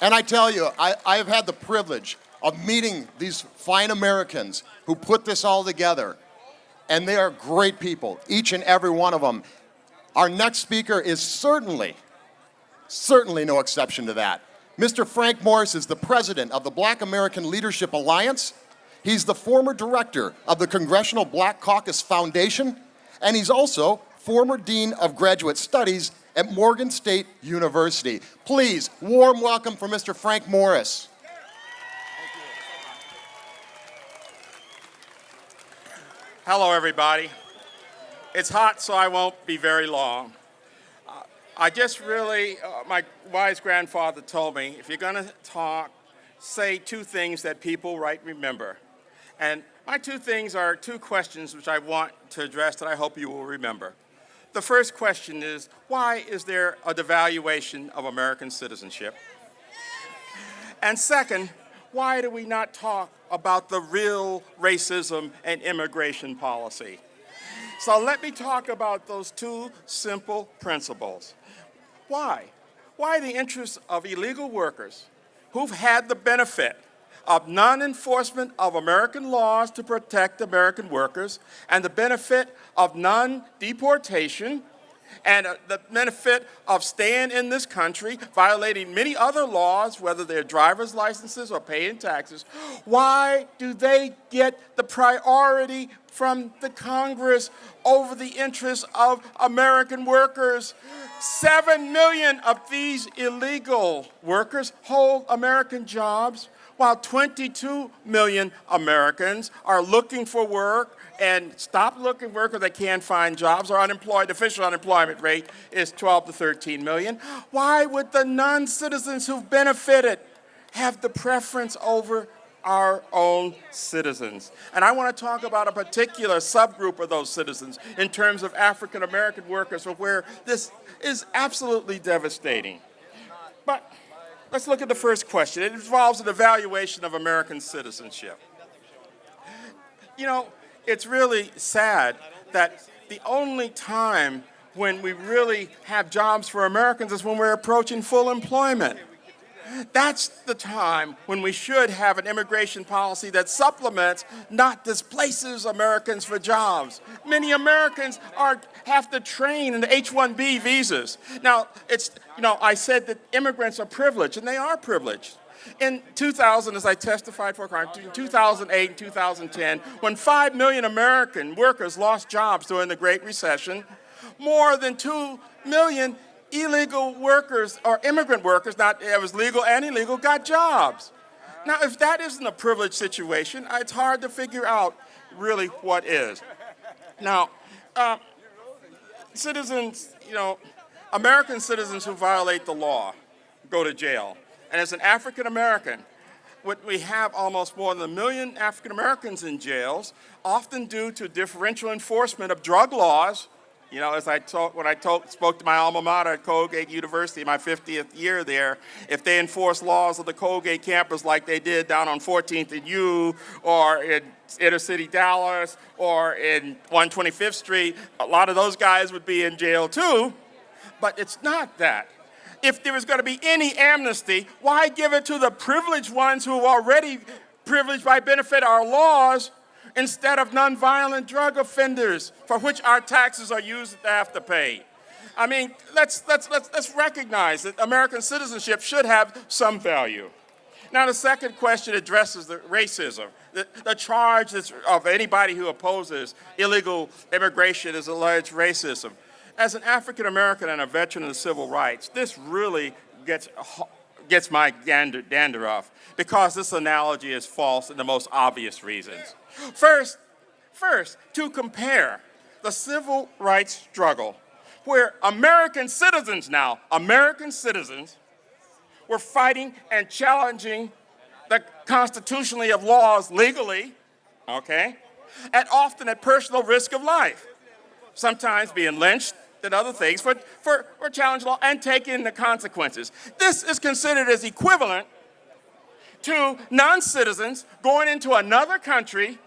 And I tell you, I have had the privilege of meeting these fine Americans who put this all together. And they are great people, each and every one of them. Our next speaker is certainly no exception to that. Mr. Frank Morris is the president of the Black American Leadership Alliance. He's the former director of the Congressional Black Caucus Foundation, and he's also former dean of graduate studies at Morgan State University. Please, warm welcome for Mr. Frank Morris. Hello, everybody. It's hot, so I won't be very long. I just really, my wise grandfather told me, if you're going to talk, say two things that people remember. And my two things are two questions which I want to address that I hope you will remember. The first question is, why is there a devaluation of American citizenship? And second, why do we not talk about the real racism and immigration policy? So let me talk about those two simple principles. Why? Why the interests of illegal workers who've had the benefit of non-enforcement of American laws to protect American workers and the benefit of non-deportation and the benefit of staying in this country, violating many other laws, whether they're driver's licenses or paying taxes, why do they get the priority from the Congress over the interests of American workers? 7 million of these illegal workers hold American jobs, while 22 million Americans are looking for work and stop looking for work or they can't find jobs. Our unemployed, official unemployment rate is 12 to 13 million. Why would the non-citizens who've benefited have the preference over our own citizens? And I want to talk about a particular subgroup of those citizens in terms of African American workers, where this is absolutely devastating. But let's look at the first question. It involves an evaluation of American citizenship. You know, it's really sad that the only time when we really have jobs for Americans is when we're approaching full employment. That's the time when we should have an immigration policy that supplements, not displaces Americans for jobs. Many Americans have to train in the H-1B visas. Now, I said that immigrants are privileged, and they are privileged. In 2000, as I testified for crime, in 2008 and 2010, when 5 million American workers lost jobs during the Great Recession, more than 2 million illegal workers, or immigrant workers, it was legal and illegal, got jobs. Now, if that isn't a privileged situation, it's hard to figure out really what is. Now, citizens, American citizens who violate the law go to jail. And as an African American, we have almost more than 1 million African Americans in jails, often due to differential enforcement of drug laws. As when I spoke to my alma mater at Colgate University, my 50th year there, if they enforce laws of the Colgate campus like they did down on 14th and U, or in inner city Dallas, or in 125th Street, a lot of those guys would be in jail too. But it's not that. If there is going to be any amnesty, why give it to the privileged ones who are already privileged by benefit of our laws, instead of nonviolent drug offenders for which our taxes are used to have to pay? I mean, let's recognize that American citizenship should have some value. Now, the second question addresses the racism. The charge of anybody who opposes illegal immigration is alleged racism. As an African American and a veteran of the civil rights, this really gets my dander off, because this analogy is false in the most obvious reasons. First, to compare the civil rights struggle, where American citizens were fighting and challenging the constitutionality of laws legally, and often at personal risk of life, sometimes being lynched and other things for challenging law and taking the consequences. This is considered as equivalent to non-citizens going into another country,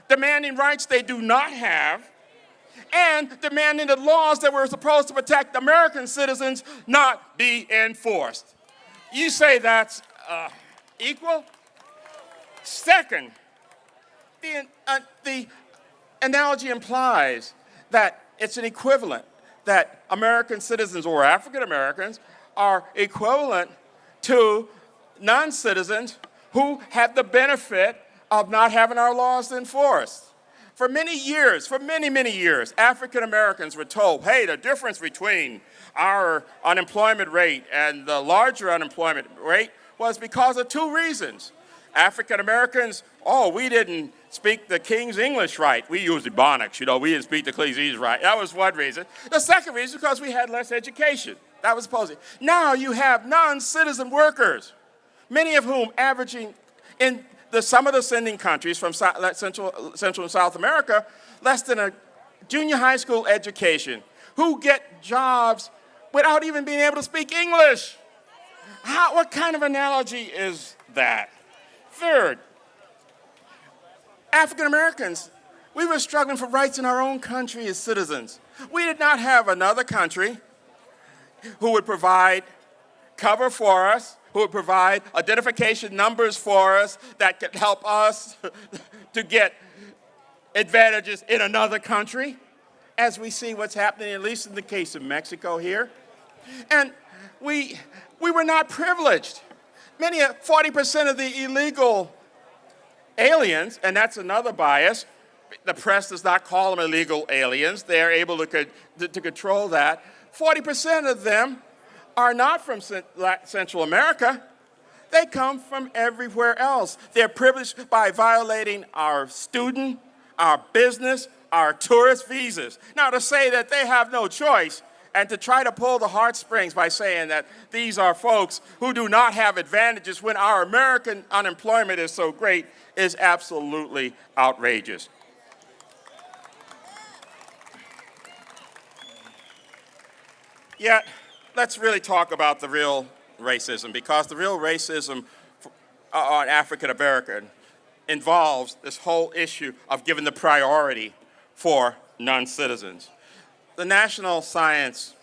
demanding rights they do not have, and demanding that laws that were supposed to protect American citizens not be enforced. You say that's equal? Second, the analogy implies that it's an equivalent, that American citizens or African Americans are equivalent to non-citizens who have the benefit of not having our laws enforced. For many years, for many, many years, African Americans were told, hey, the difference between our unemployment rate and the larger unemployment rate was because of two reasons. African Americans, we didn't speak the King's English right. We used Ebonics, we didn't speak the King's English right. That was one reason. The second reason is because we had less education. That was supposed to. Now you have non-citizen workers, many of whom averaging in some of the sending countries from Central and South America, less than a junior high school education, who get jobs without even being able to speak English. What kind of analogy is that? Third, African Americans, we were struggling for rights in our own country as citizens. We did not have another country who would provide cover for us, who would provide identification numbers for us that could help us to get advantages in another country, as we see what's happening, at least in the case of Mexico here. And we were not privileged. 40% of the illegal aliens, and that's another bias, the press does not call them illegal aliens. They're able to control that. 40% of them are not from Central America. They come from everywhere else. They're privileged by violating our student, our business, our tourist visas. Now, to say that they have no choice and to try to pull the heartstrings by saying that these are folks who do not have advantages when our American unemployment is so great is absolutely outrageous. Yet, let's really talk about the real racism, because the real racism on African American involves this whole issue of giving the priority for non-citizens. The National Science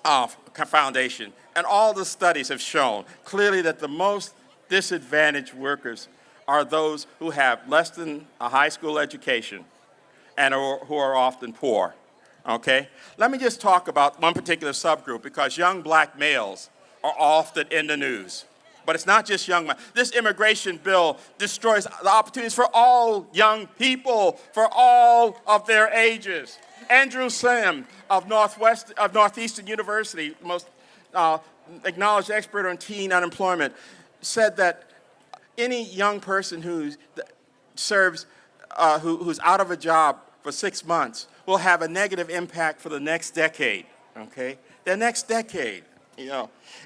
Foundation and all the studies have shown clearly that the most disadvantaged workers are those who have less than a high school education and who are often poor. Okay? Let me just talk about one particular subgroup, because young black males are often in the news. But it's not just young men. This immigration bill destroys the opportunities for all young people, for all of their ages. Andrew Sim of Northeastern University, the most acknowledged expert on teen unemployment, said that any young person who's out of a job for 6 months will have a negative impact for the next decade, okay? The next decade,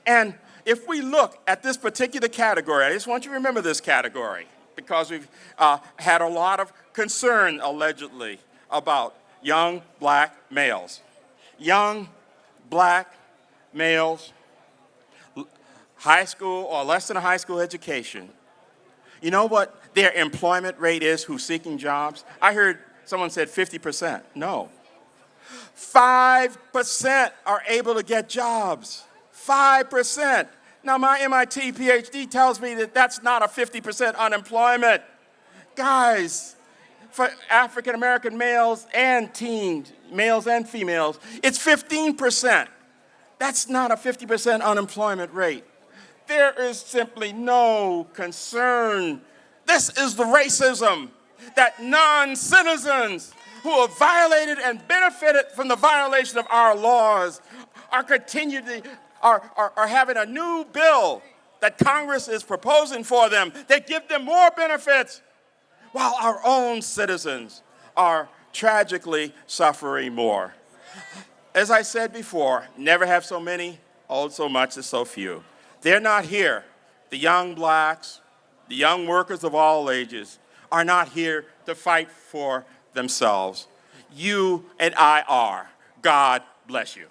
And if we look at this particular category, I just want you to remember this category, because we've had a lot of concern, allegedly, about young black males. Young black males, high school or less than a high school education. You know what their employment rate is who's seeking jobs? I heard someone said 50%. No. 5% are able to get jobs. 5%. Now, my MIT PhD tells me that that's not a 50% unemployment. Guys, for African American males and teens, males and females, it's 15%. That's not a 50% unemployment rate. There is simply no concern. This is the racism that non-citizens who have violated and benefited from the violation of our laws are having a new bill that Congress is proposing for them that give them more benefits, while our own citizens are tragically suffering more. As I said before, never have so many, owed so much as so few. They're not here. The young blacks, the young workers of all ages are not here to fight for themselves. You and I are. God bless you.